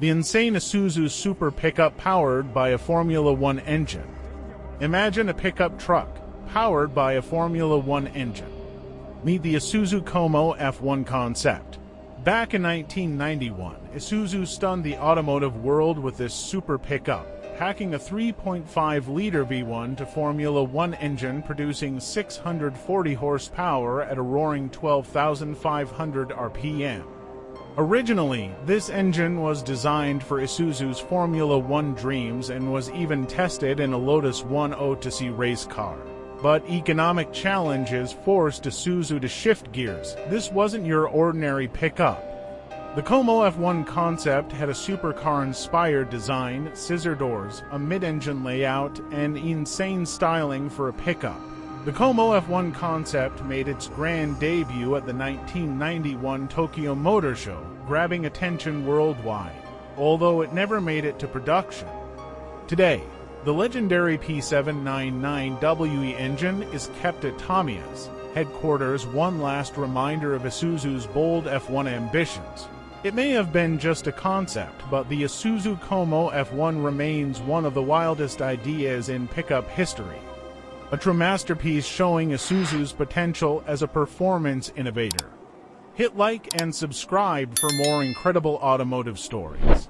The insane Isuzu super pickup powered by a Formula One engine. Imagine a pickup truck powered by a Formula One engine. Meet the Isuzu Como F1 Concept. Back in 1991, Isuzu stunned the automotive world with this super pickup, packing a 3.5-liter V1 to Formula One engine producing 640 horsepower at a roaring 12,500 RPM. Originally, this engine was designed for Isuzu's Formula One dreams and was even tested in a Lotus 1.0 race car. But economic challenges forced Isuzu to shift gears. This wasn't your ordinary pickup. The Como F1 Concept had a supercar-inspired design, scissor doors, a mid-engine layout, and insane styling for a pickup. The Como F1 Concept made its grand debut at the 1991 Tokyo Motor Show, grabbing attention worldwide, although it never made it to production. Today, the legendary P799WE engine is kept at Tamiya's headquarters, one last reminder of Isuzu's bold F1 ambitions. It may have been just a concept, but the Isuzu Como F1 remains one of the wildest ideas in pickup history. A true masterpiece showing Isuzu's potential as a performance innovator. Hit like and subscribe for more incredible automotive stories.